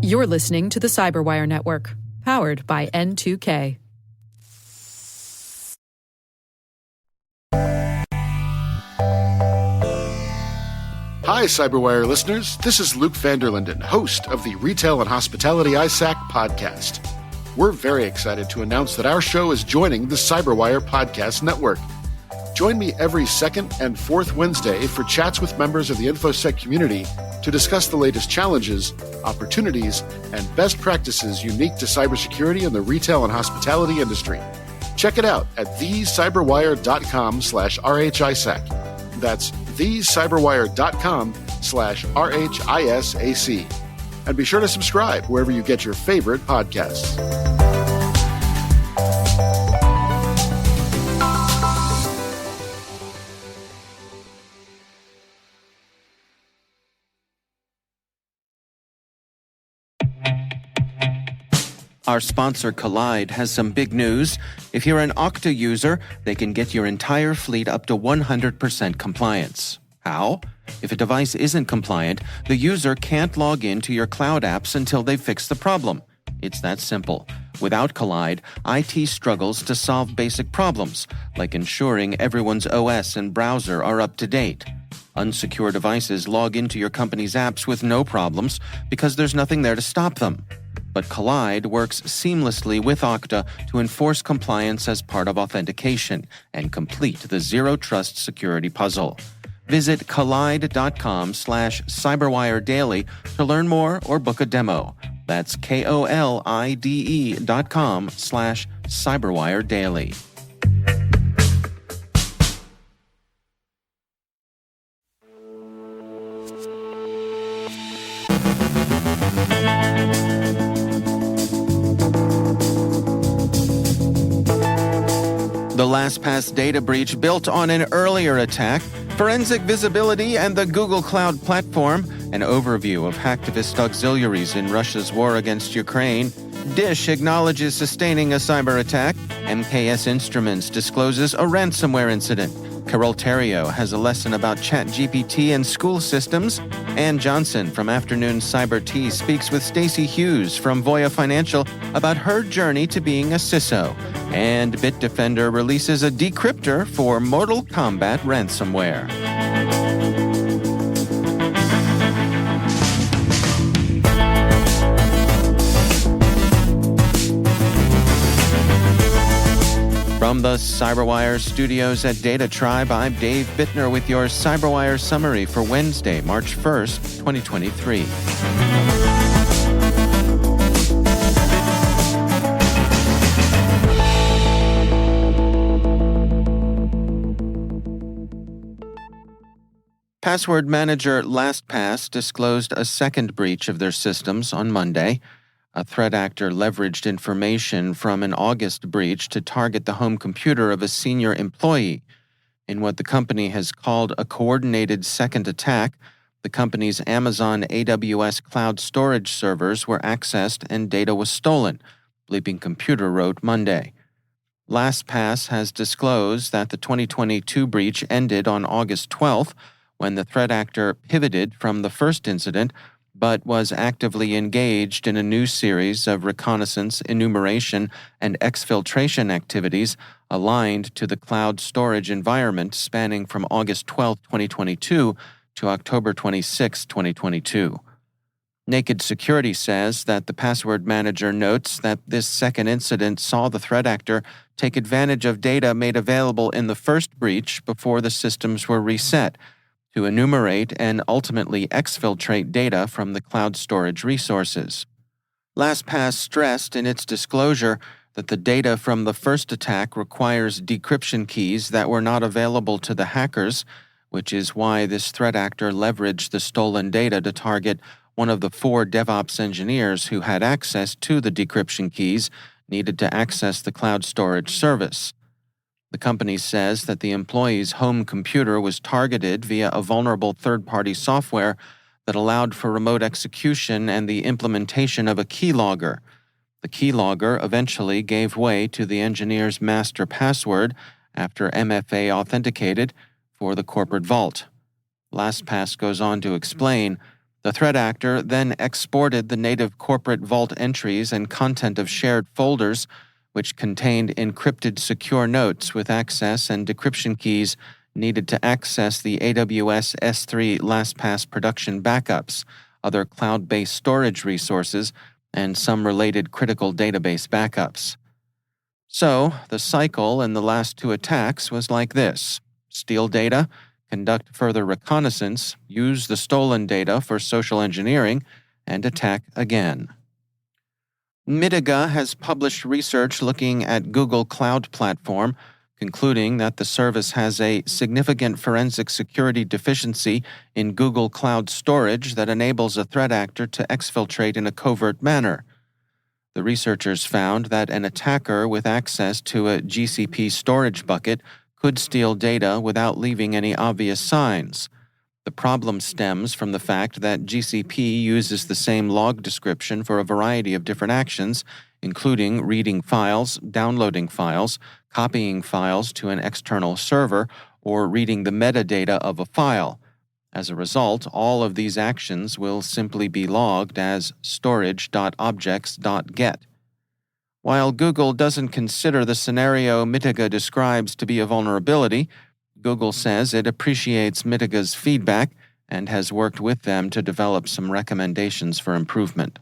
You're listening to the CyberWire Network, powered by N2K. Hi, CyberWire listeners. This is Luke Vanderlinden, host of the Retail and Hospitality ISAC podcast. We're very excited to announce that our show is joining the CyberWire Podcast Network. Join me every second and fourth Wednesday for chats with members of the InfoSec community to discuss the latest challenges, opportunities, and best practices unique to cybersecurity in the retail and hospitality industry. Check it out at thecyberwire.com/RHISAC. That's thecyberwire.com/RHISAC. And be sure to subscribe wherever you get your favorite podcasts. Our sponsor, Collide, has some big news. If you're an Okta user, they can get your entire fleet up to 100% compliance. How? If a device isn't compliant, the user can't log into your cloud apps until they fix the problem. It's that simple. Without Collide, IT struggles to solve basic problems, like ensuring everyone's OS and browser are up to date. Unsecure devices log into your company's apps with no problems because there's nothing there to stop them. But Collide works seamlessly with Okta to enforce compliance as part of authentication and complete the zero-trust security puzzle. Visit collide.com/CyberWire Daily to learn more or book a demo. That's KOLIDE.com/CyberWire Daily. The LastPass data breach built on an earlier attack, forensic visibility and the Google Cloud Platform, an overview of hacktivist auxiliaries in Russia's war against Ukraine, Dish acknowledges sustaining a cyber attack, MKS Instruments discloses a ransomware incident, Carole Theriault has a lesson about ChatGPT and school systems, Ann Johnson from Afternoon Cyber Tea speaks with Stacy Hughes from Voya Financial about her journey to being a CISO, and Bitdefender releases a decryptor for MortalKombat ransomware. From the CyberWire studios at Data Tribe, I'm Dave Bittner with your CyberWire summary for Wednesday, March 1st, 2023. Password manager LastPass disclosed a second breach of their systems on Monday. A threat actor leveraged information from an August breach to target the home computer of a senior employee. In what the company has called a coordinated second attack, the company's Amazon AWS cloud storage servers were accessed and data was stolen, Bleeping Computer wrote Monday. LastPass has disclosed that the 2022 breach ended on August 12th, when the threat actor pivoted from the first incident, but was actively engaged in a new series of reconnaissance, enumeration, and exfiltration activities aligned to the cloud storage environment spanning from August 12, 2022 to October 26, 2022. Naked Security says that the password manager notes that this second incident saw the threat actor take advantage of data made available in the first breach before the systems were reset, to enumerate and ultimately exfiltrate data from the cloud storage resources. LastPass stressed in its disclosure that the data from the first attack requires decryption keys that were not available to the hackers, which is why this threat actor leveraged the stolen data to target one of the 4 DevOps engineers who had access to the decryption keys needed to access the cloud storage service. The company says that the employee's home computer was targeted via a vulnerable third-party software that allowed for remote execution and the implementation of a keylogger. The keylogger eventually gave way to the engineer's master password after MFA authenticated for the corporate vault. LastPass goes on to explain, The threat actor then exported the native corporate vault entries and content of shared folders, which contained encrypted secure notes with access and decryption keys needed to access the AWS S3 LastPass production backups, other cloud-based storage resources, and some related critical database backups. So, the cycle in the last two attacks was like this: steal data, conduct further reconnaissance, use the stolen data for social engineering, and attack again. Mitiga has published research looking at Google Cloud Platform, concluding that the service has a significant forensic security deficiency in Google Cloud storage that enables a threat actor to exfiltrate in a covert manner. The researchers found that an attacker with access to a GCP storage bucket could steal data without leaving any obvious signs. The problem stems from the fact that GCP uses the same log description for a variety of different actions, including reading files, downloading files, copying files to an external server, or reading the metadata of a file. As a result, all of these actions will simply be logged as storage.objects.get. While Google doesn't consider the scenario Mitiga describes to be a vulnerability, Google says it appreciates Mitiga's feedback and has worked with them to develop some recommendations for improvement.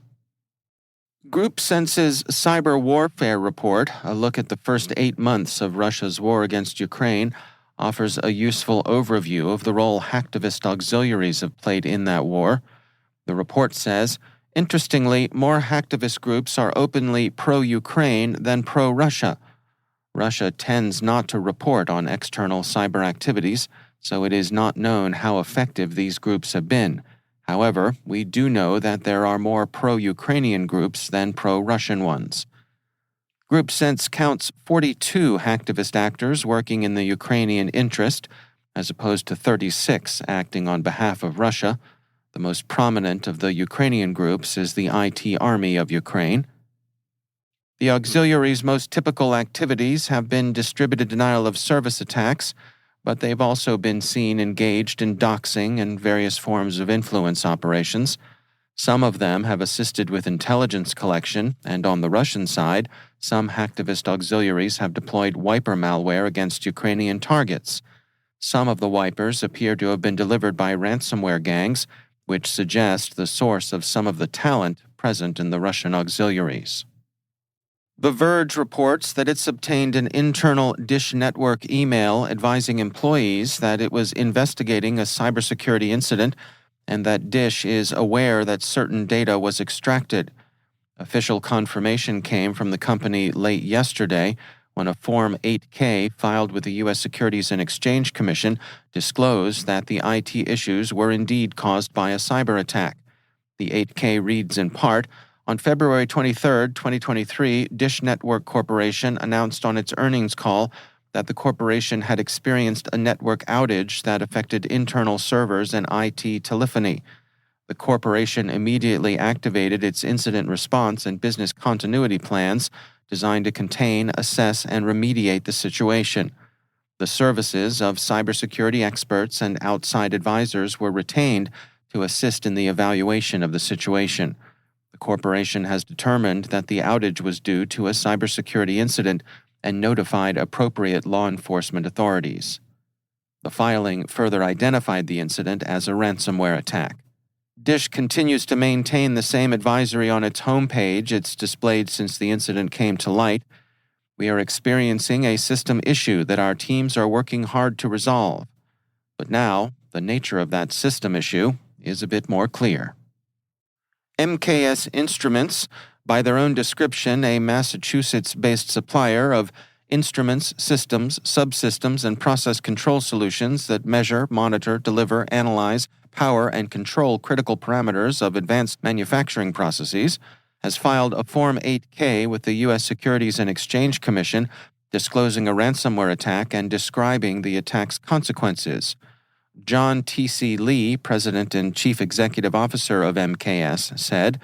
GroupSense's Cyber Warfare Report, a look at the first 8 months of Russia's war against Ukraine, offers a useful overview of the role hacktivist auxiliaries have played in that war. The report says, interestingly, more hacktivist groups are openly pro-Ukraine than pro-Russia. Russia tends not to report on external cyber activities, so it is not known how effective these groups have been. However, we do know that there are more pro-Ukrainian groups than pro-Russian ones. GroupSense counts 42 hacktivist actors working in the Ukrainian interest, as opposed to 36 acting on behalf of Russia. The most prominent of the Ukrainian groups is the IT Army of Ukraine. The auxiliaries' most typical activities have been distributed denial of service attacks, but they've also been seen engaged in doxing and various forms of influence operations. Some of them have assisted with intelligence collection, and on the Russian side, some hacktivist auxiliaries have deployed wiper malware against Ukrainian targets. Some of the wipers appear to have been delivered by ransomware gangs, which suggest the source of some of the talent present in the Russian auxiliaries. The Verge reports that it's obtained an internal Dish Network email advising employees that it was investigating a cybersecurity incident and that Dish is aware that certain data was extracted. Official confirmation came from the company late yesterday when a Form 8K filed with the U.S. Securities and Exchange Commission disclosed that the IT issues were indeed caused by a cyber attack. The 8K reads in part, on February 23, 2023, Dish Network Corporation announced on its earnings call that the corporation had experienced a network outage that affected internal servers and IT telephony. The corporation immediately activated its incident response and business continuity plans designed to contain, assess, and remediate the situation. The services of cybersecurity experts and outside advisors were retained to assist in the evaluation of the situation. The corporation has determined that the outage was due to a cybersecurity incident and notified appropriate law enforcement authorities. The filing further identified the incident as a ransomware attack. Dish continues to maintain the same advisory on its homepage it's displayed since the incident came to light. We are experiencing a system issue that our teams are working hard to resolve. But now, the nature of that system issue is a bit more clear. MKS Instruments, by their own description, a Massachusetts-based supplier of instruments, systems, subsystems, and process control solutions that measure, monitor, deliver, analyze, power, and control critical parameters of advanced manufacturing processes, has filed a Form 8K with the U.S. Securities and Exchange Commission disclosing a ransomware attack and describing the attack's consequences. John T.C. Lee, President and Chief Executive Officer of MKS, said,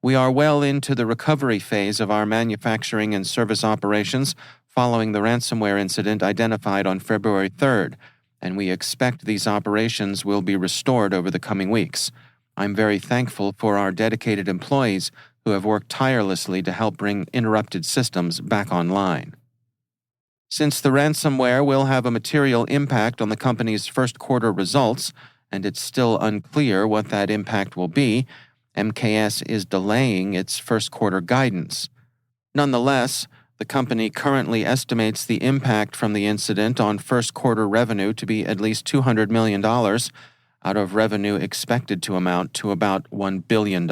"We are well into the recovery phase of our manufacturing and service operations following the ransomware incident identified on February 3rd, and we expect these operations will be restored over the coming weeks. I'm very thankful for our dedicated employees who have worked tirelessly to help bring interrupted systems back online. Since the ransomware will have a material impact on the company's first quarter results, and it's still unclear what that impact will be, MKS is delaying its first quarter guidance. Nonetheless, the company currently estimates the impact from the incident on first quarter revenue to be at least $200 million, out of revenue expected to amount to about $1 billion.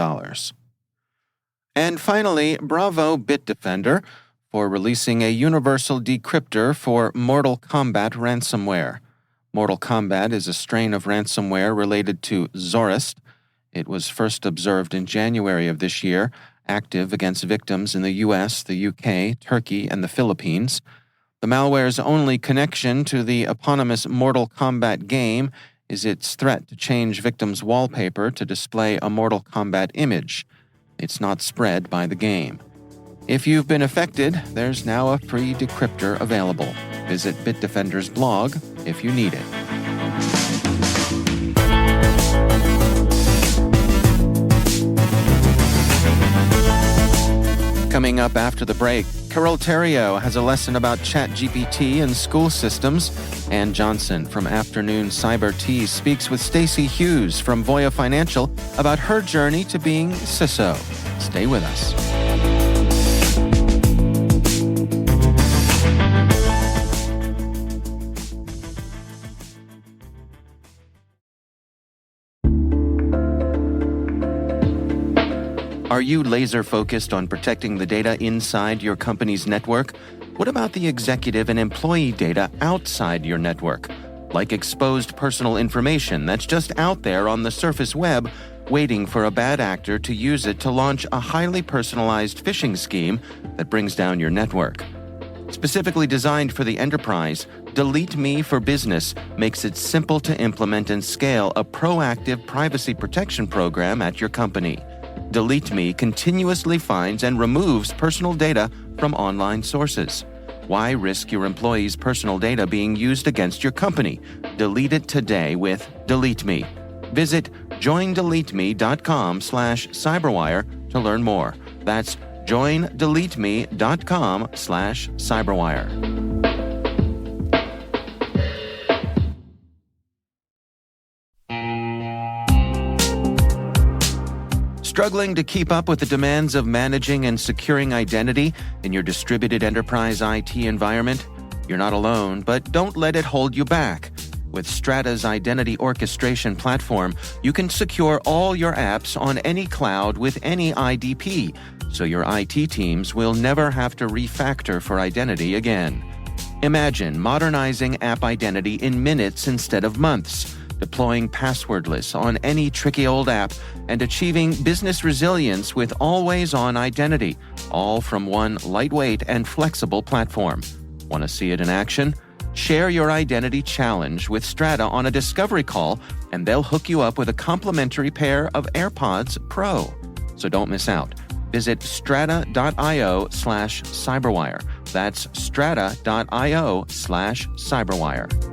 And finally, bravo Bitdefender for releasing a universal decryptor for MortalKombat ransomware. MortalKombat is a strain of ransomware related to Zorist. It was first observed in January of this year, active against victims in the U.S., the U.K., Turkey, and the Philippines. The malware's only connection to the eponymous MortalKombat game is its threat to change victims' wallpaper to display a MortalKombat image. It's not spread by the game. If you've been affected, there's now a free decryptor available. Visit Bitdefender's blog if you need it. Coming up after the break, Carole Theriault has a lesson about ChatGPT and school systems. Ann Johnson from Afternoon Cyber Tea speaks with Stacy Hughes from Voya Financial about her journey to being CISO. Stay with us. Are you laser-focused on protecting the data inside your company's network? What about the executive and employee data outside your network? Like exposed personal information that's just out there on the surface web, waiting for a bad actor to use it to launch a highly personalized phishing scheme that brings down your network. Specifically designed for the enterprise, Delete Me for Business makes it simple to implement and scale a proactive privacy protection program at your company. Delete Me continuously finds and removes personal data from online sources. Why risk your employees' personal data being used against your company? Delete it today with Delete Me. Visit joindeleteme.com/cyberwire to learn more. That's joindeleteme.com/cyberwire. Struggling to keep up with the demands of managing and securing identity in your distributed enterprise IT environment? You're not alone, but don't let it hold you back. With Strata's identity orchestration platform, you can secure all your apps on any cloud with any IDP, so your IT teams will never have to refactor for identity again. Imagine modernizing app identity in minutes instead of months, deploying passwordless on any tricky old app, and achieving business resilience with always-on identity, all from one lightweight and flexible platform. Want to see it in action? Share your identity challenge with Strata on a discovery call, and they'll hook you up with a complimentary pair of AirPods Pro. So don't miss out. Visit strata.io/cyberwire. That's strata.io/cyberwire.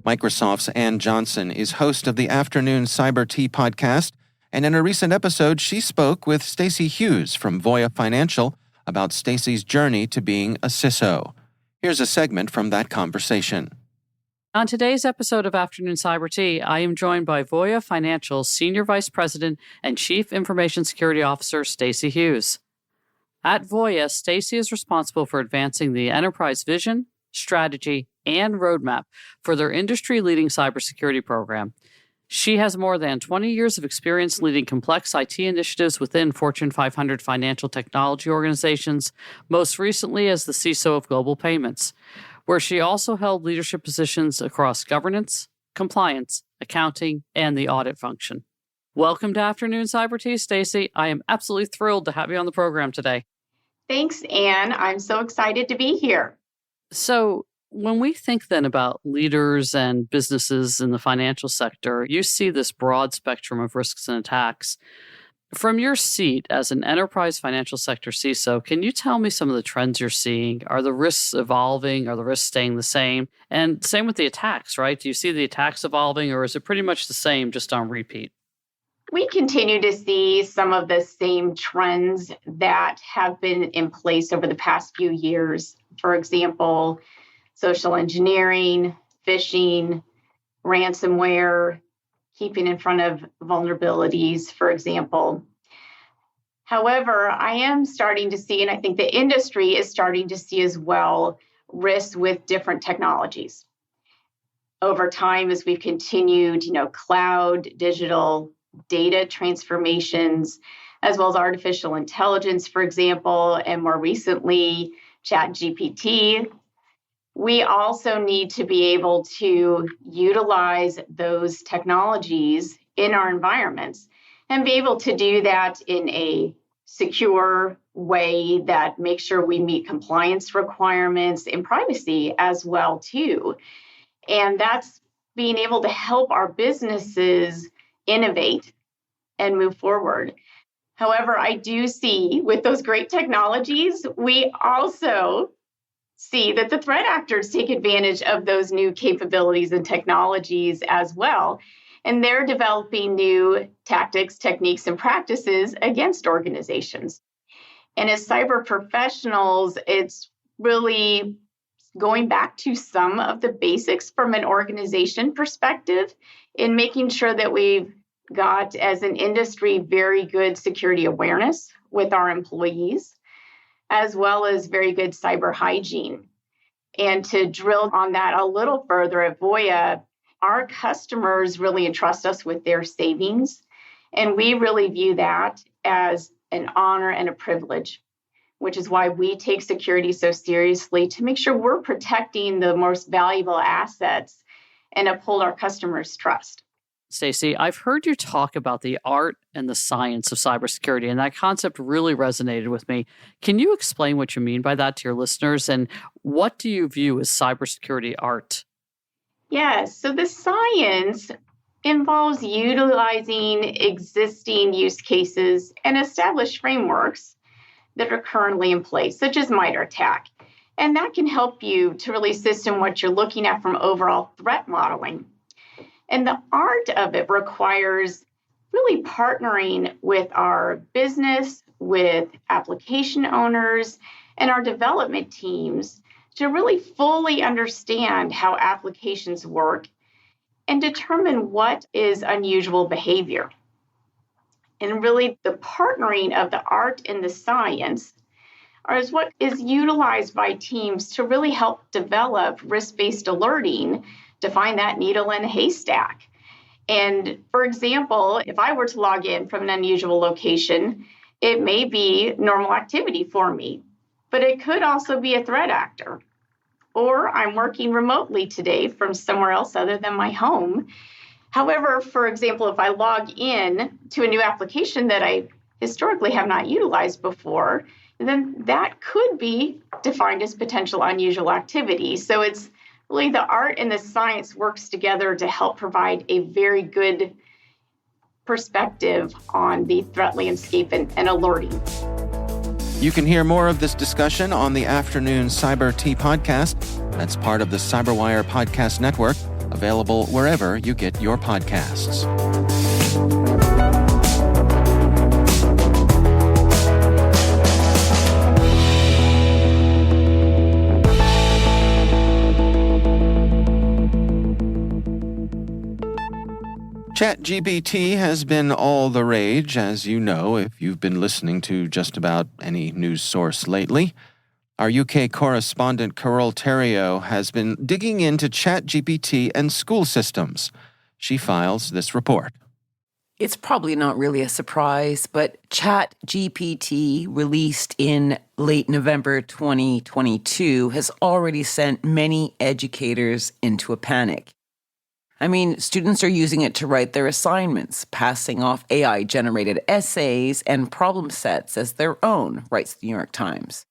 Microsoft's Ann Johnson is host of the Afternoon Cyber Tea podcast, and in a recent episode, she spoke with Stacy Hughes from Voya Financial about Stacy's journey to being a CISO. Here's a segment from that conversation. On today's episode of Afternoon Cyber Tea, I am joined by Voya Financial's Senior Vice President and Chief Information Security Officer, Stacy Hughes. At Voya, Stacy is responsible for advancing the enterprise vision, strategy, and roadmap for their industry-leading cybersecurity program. She has more than 20 years of experience leading complex IT initiatives within Fortune 500 financial technology organizations, most recently as the CISO of Global Payments, where she also held leadership positions across governance, compliance, accounting, and the audit function. Welcome to Afternoon Cyber Tea, Stacy. I am absolutely thrilled to have you on the program today. Thanks, Ann. I'm so excited to be here. So, when we think then about leaders and businesses in the financial sector, you see this broad spectrum of risks and attacks. From your seat as an enterprise financial sector CISO, can you tell me some of the trends you're seeing? Are the risks evolving? Are the risks staying the same? And same with the attacks, right? Do you see the attacks evolving, or is it pretty much the same, just on repeat? We continue to see some of the same trends that have been in place over the past few years. For example, social engineering, phishing, ransomware, keeping in front of vulnerabilities, for example. However, I am starting to see, and I think the industry is starting to see as well, risks with different technologies. Over time, as we've continued, cloud, digital, data transformations, as well as artificial intelligence, for example, and more recently, ChatGPT, we also need to be able to utilize those technologies in our environments and be able to do that in a secure way that makes sure we meet compliance requirements and privacy as well, too. And that's being able to help our businesses innovate and move forward. However, I do see with those great technologies, we also see that the threat actors take advantage of those new capabilities and technologies as well. And they're developing new tactics, techniques, and practices against organizations. And as cyber professionals, it's really going back to some of the basics from an organization perspective in making sure that we've got, as an industry, very good security awareness with our employees, as well as very good cyber hygiene. And to drill on that a little further at Voya, our customers really entrust us with their savings, and we really view that as an honor and a privilege, which is why we take security so seriously, to make sure we're protecting the most valuable assets and uphold our customers' trust. Stacy, I've heard you talk about the art and the science of cybersecurity, and that concept really resonated with me. Can you explain what you mean by that to your listeners, and what do you view as cybersecurity art? Yes, so the science involves utilizing existing use cases and established frameworks that are currently in place, such as MITRE ATT&CK. And that can help you to really assist in what you're looking at from overall threat modeling. And the art of it requires really partnering with our business, with application owners, and our development teams to really fully understand how applications work and determine what is unusual behavior. And really, the partnering of the art and the science is what is utilized by teams to really help develop risk-based alerting to find that needle in a haystack. And for example, if I were to log in from an unusual location, it may be normal activity for me, but it could also be a threat actor. Or I'm working remotely today from somewhere else other than my home. However, for example, if I log in to a new application that I historically have not utilized before, then that could be defined as potential unusual activity. So it's really the art and the science works together to help provide a very good perspective on the threat landscape and alerting. You can hear more of this discussion on the Afternoon Cyber Tea podcast. That's part of the CyberWire podcast network, available wherever you get your podcasts. ChatGPT has been all the rage, as you know, if you've been listening to just about any news source lately. Our UK correspondent Carole Theriault has been digging into ChatGPT and school systems. She files this report. It's probably not really a surprise, but ChatGPT, released in late November 2022, has already sent many educators into a panic. I mean, students are using it to write their assignments, passing off AI-generated essays and problem sets as their own, writes the New York Times.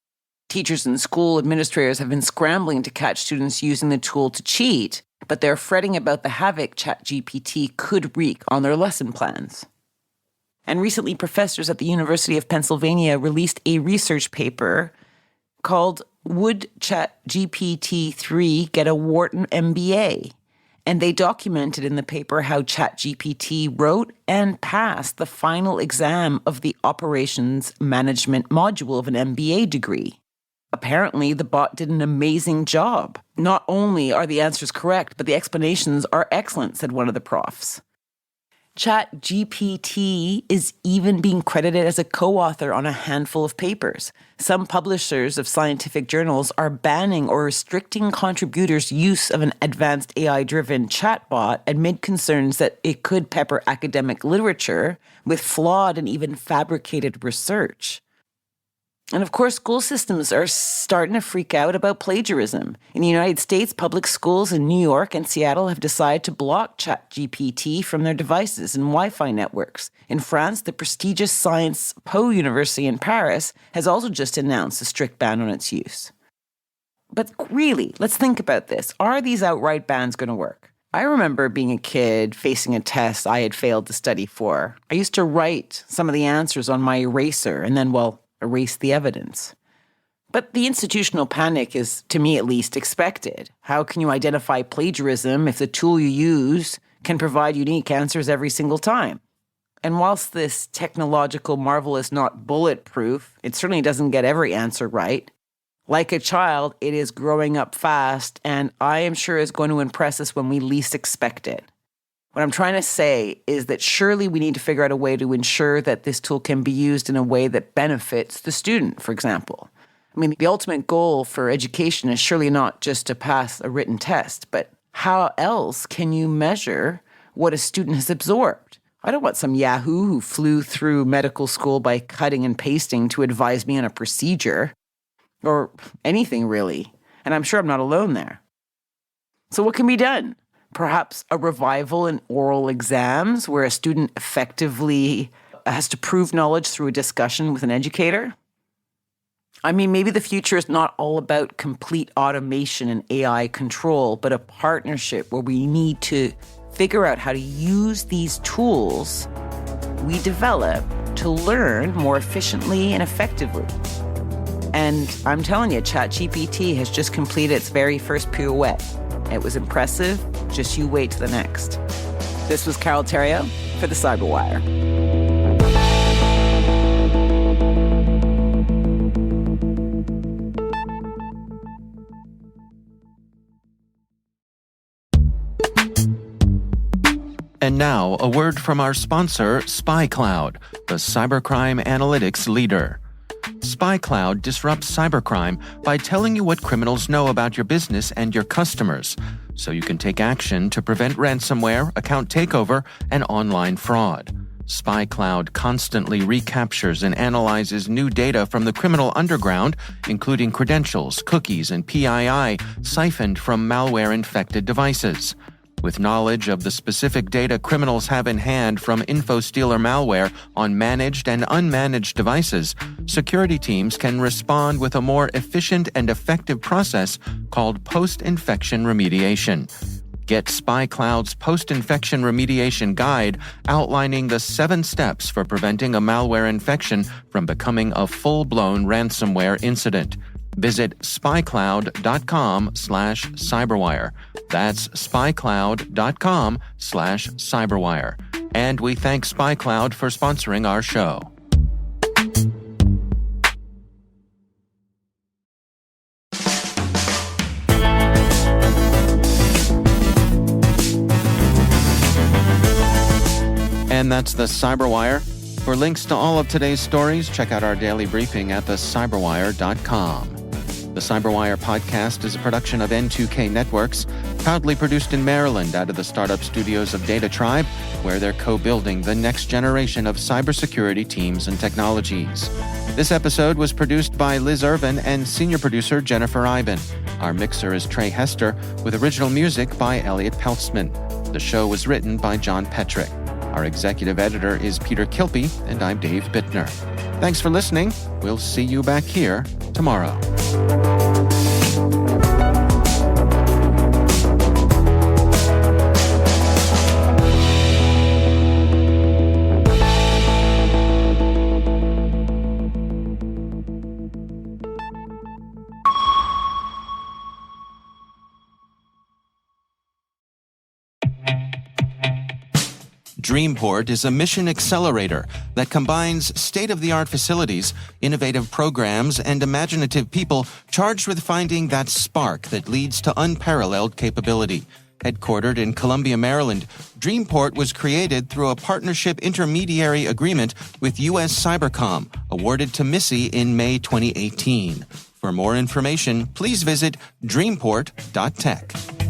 Teachers and school administrators have been scrambling to catch students using the tool to cheat, but they're fretting about the havoc ChatGPT could wreak on their lesson plans. And recently, professors at the University of Pennsylvania released a research paper called Would ChatGPT-3 Get a Wharton MBA? And they documented in the paper how ChatGPT wrote and passed the final exam of the operations management module of an MBA degree. Apparently, the bot did an amazing job. Not only are the answers correct, but the explanations are excellent, said one of the profs. ChatGPT is even being credited as a co-author on a handful of papers. Some publishers of scientific journals are banning or restricting contributors' use of an advanced AI-driven chatbot amid concerns that it could pepper academic literature with flawed and even fabricated research. And of course, school systems are starting to freak out about plagiarism. In the United States, public schools in New York and Seattle have decided to block ChatGPT from their devices and Wi-Fi networks. In France, the prestigious Sciences Po University in Paris has also just announced a strict ban on its use. But really, let's think about this. Are these outright bans going to work? I remember being a kid facing a test I had failed to study for. I used to write some of the answers on my eraser and then, erase the evidence. But the institutional panic is, to me at least, expected. How can you identify plagiarism if the tool you use can provide unique answers every single time? And whilst this technological marvel is not bulletproof, it certainly doesn't get every answer right. Like a child, it is growing up fast, and I am sure is going to impress us when we least expect it. What I'm trying to say is that surely we need to figure out a way to ensure that this tool can be used in a way that benefits the student, for example. I mean, the ultimate goal for education is surely not just to pass a written test, but how else can you measure what a student has absorbed? I don't want some yahoo who flew through medical school by cutting and pasting to advise me on a procedure, or anything really. And I'm sure I'm not alone there. So what can be done? Perhaps a revival in oral exams where a student effectively has to prove knowledge through a discussion with an educator? I mean, maybe the future is not all about complete automation and AI control, but a partnership where we need to figure out how to use these tools we develop to learn more efficiently and effectively. And I'm telling you, ChatGPT has just completed its very first pirouette. It was impressive. Just you wait to the next. This was Carole Theriault for the CyberWire. And now, a word from our sponsor, SpyCloud, the cybercrime analytics leader. SpyCloud disrupts cybercrime by telling you what criminals know about your business and your customers, so you can take action to prevent ransomware, account takeover, and online fraud. SpyCloud constantly recaptures and analyzes new data from the criminal underground, including credentials, cookies, and PII siphoned from malware-infected devices. With knowledge of the specific data criminals have in hand from InfoStealer malware on managed and unmanaged devices, security teams can respond with a more efficient and effective process called post-infection remediation. Get SpyCloud's post-infection remediation guide outlining the 7 steps for preventing a malware infection from becoming a full-blown ransomware incident. Visit spycloud.com/cyberwire. That's spycloud.com/cyberwire. And we thank SpyCloud for sponsoring our show. And that's the CyberWire. For links to all of today's stories, check out our daily briefing at thecyberwire.com. The CyberWire podcast is a production of N2K Networks, proudly produced in Maryland out of the startup studios of DataTribe, where they're co-building the next generation of cybersecurity teams and technologies. This episode was produced by Liz Irvin and senior producer Jennifer Iben. Our mixer is Trey Hester, with original music by Elliot Peltzman. The show was written by John Petrick. Our executive editor is Peter Kilpie, and I'm Dave Bittner. Thanks for listening. We'll see you back here tomorrow. Dreamport is a mission accelerator that combines state-of-the-art facilities, innovative programs, and imaginative people charged with finding that spark that leads to unparalleled capability. Headquartered in Columbia, Maryland, Dreamport was created through a partnership intermediary agreement with U.S. Cybercom, awarded to Missy in May 2018. For more information, please visit dreamport.tech.